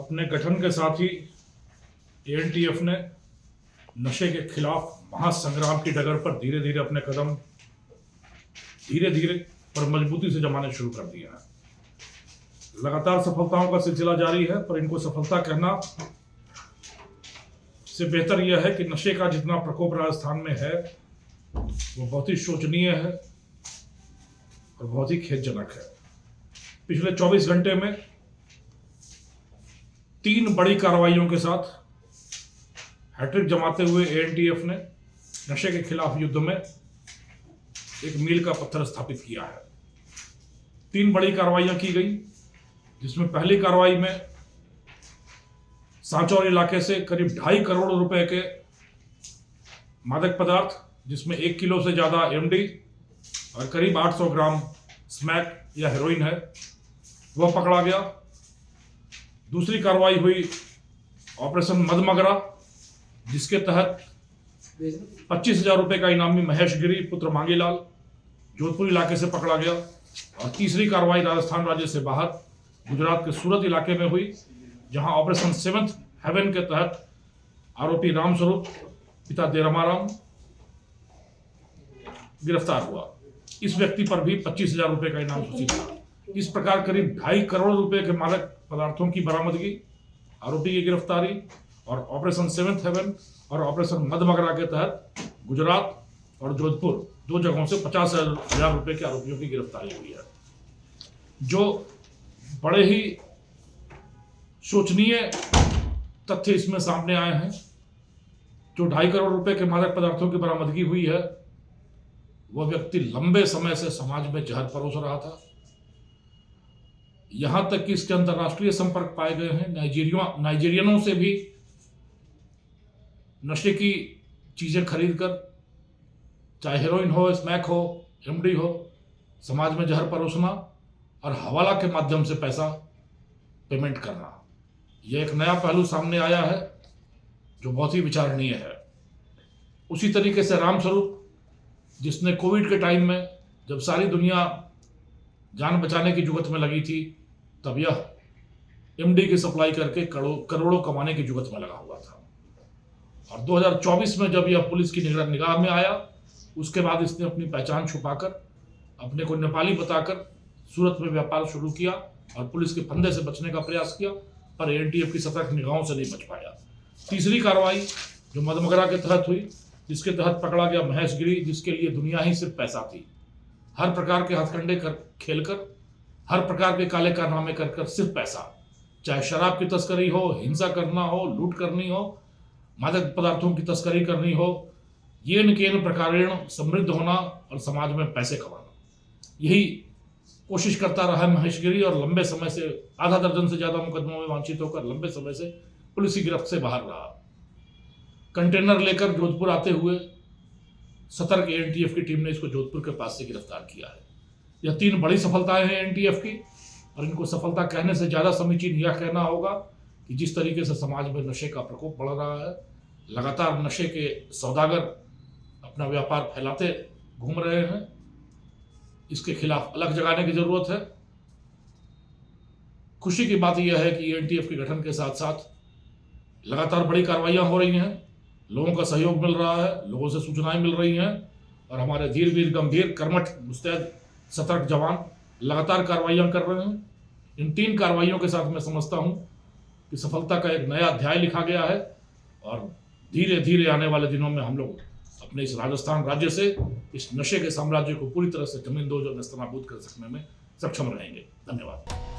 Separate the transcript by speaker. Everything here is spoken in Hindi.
Speaker 1: अपने गठन के साथ ही एएनटीएफ ने नशे के खिलाफ महासंग्राम की डगर पर धीरे धीरे अपने कदम धीरे धीरे और मजबूती से जमाने शुरू कर दिए हैं। लगातार सफलताओं का सिलसिला जारी है, पर इनको सफलता कहना से बेहतर यह है कि नशे का जितना प्रकोप राजस्थान में है वो बहुत ही शोचनीय है और बहुत ही खेदजनक है। पिछले 24 घंटे में 3 बड़ी कार्रवाइयों के साथ हैट्रिक जमाते हुए एएनटीएफ ने नशे के खिलाफ युद्ध में एक मील का पत्थर स्थापित किया है। 3 बड़ी कार्रवाइयां की गई, जिसमें पहली कार्रवाई में सांचौर इलाके से करीब 2.5 करोड़ रुपए के मादक पदार्थ, जिसमें 1 किलो से ज्यादा एमडी और करीब 800 ग्राम स्मैक या हेरोइन है, वह पकड़ा गया। दूसरी कार्रवाई हुई ऑपरेशन मदमगरा, जिसके तहत 25,000 रुपए का इनामी महेश गिरी पुत्र मांगीलाल जोधपुर इलाके से पकड़ा गया। और तीसरी कार्रवाई राजस्थान राज्य से बाहर गुजरात के सूरत इलाके में हुई, जहां ऑपरेशन 7th हेवन के तहत आरोपी रामस्वरूप पिता देरमाराम गिरफ्तार हुआ। इस व्यक्ति पर भी 25,000 रुपए का इनाम सूचित था। इस प्रकार करीब 2.5 करोड़ रुपए के मादक पदार्थों की बरामदगी, आरोपी की गिरफ्तारी और ऑपरेशन 7th हेवन और ऑपरेशन मदमगरा के तहत गुजरात और जोधपुर 2 जगहों से 50,000 रुपए के आरोपियों की गिरफ्तारी हुई है। जो बड़े ही शोचनीय तथ्य इसमें सामने आए हैं, जो 2.5 करोड़ रुपए के मादक पदार्थों की बरामदगी हुई है, वह व्यक्ति लंबे समय से समाज में जहर परोस रहा था। यहां तक कि इसके अंतरराष्ट्रीय संपर्क पाए गए हैं। नाइजीरियनों से भी नशे की चीजें खरीदकर, चाहे हेरोइन हो, स्मैक हो, एमडी हो, समाज में जहर परोसना और हवाला के माध्यम से पैसा पेमेंट करना, यह एक नया पहलू सामने आया है जो बहुत ही विचारणीय है। उसी तरीके से रामस्वरूप, जिसने कोविड के टाइम में जब सारी दुनिया जान बचाने की जुगत में लगी थी, तब यह एमडी की सप्लाई करके करोड़ों कमाने की जुगत में लगा हुआ था। और 2024 में जब यह पुलिस की निगाह में आया, उसके बाद इसने अपनी पहचान छुपाकर, अपने को नेपाली बताकर सूरत में व्यापार शुरू किया और पुलिस के फंदे से बचने का प्रयास किया, पर एएनटीएफ की सतर्क निगाहों से नहीं बच पाया। तीसरी कार्रवाई जो मदमगरा के तहत हुई, जिसके तहत पकड़ा गया महेश गिरी, जिसके लिए दुनिया ही सिर्फ पैसा थी। हर प्रकार के हथकंडे खेलकर, हर प्रकार के काले कारनामे कर सिर्फ पैसा, चाहे शराब की तस्करी हो, हिंसा करना हो, लूट करनी हो, मादक पदार्थों की तस्करी करनी हो, येन केन प्रकारेण समृद्ध होना और समाज में पैसे कमाना, यही कोशिश करता रहा महेश गिरी। और लंबे समय से, आधा दर्जन से ज्यादा मुकदमों में वांछित होकर लंबे समय से पुलिस की गिरफ्त से बाहर रहा। कंटेनर लेकर जोधपुर आते हुए सतर्क एएनटीएफ की टीम ने इसको जोधपुर के पास से गिरफ्तार किया है। यह 3 बड़ी सफलताएं हैं एएनटीएफ की, और इनको सफलता कहने से ज्यादा समीचीन यह कहना होगा कि जिस तरीके से समाज में नशे का प्रकोप बढ़ रहा है, लगातार नशे के सौदागर अपना व्यापार फैलाते घूम रहे हैं, इसके खिलाफ अलग जगाने की जरूरत है। खुशी की बात यह है कि एएनटीएफ के गठन के साथ साथ लगातार बड़ी कार्रवाइयां हो रही हैं, लोगों का सहयोग मिल रहा है, लोगों से सूचनाएं मिल रही हैं, और हमारे धीर वीर गंभीर कर्मठ मुस्तैद सतर्क जवान लगातार कार्रवाइयां कर रहे हैं। इन 3 कार्रवाइयों के साथ मैं समझता हूं कि सफलता का एक नया अध्याय लिखा गया है, और धीरे धीरे आने वाले दिनों में हम लोग अपने इस राजस्थान राज्य से इस नशे के साम्राज्य को पूरी तरह से जमींदोज और नेस्तनाबूद कर सकने में सक्षम रहेंगे। धन्यवाद।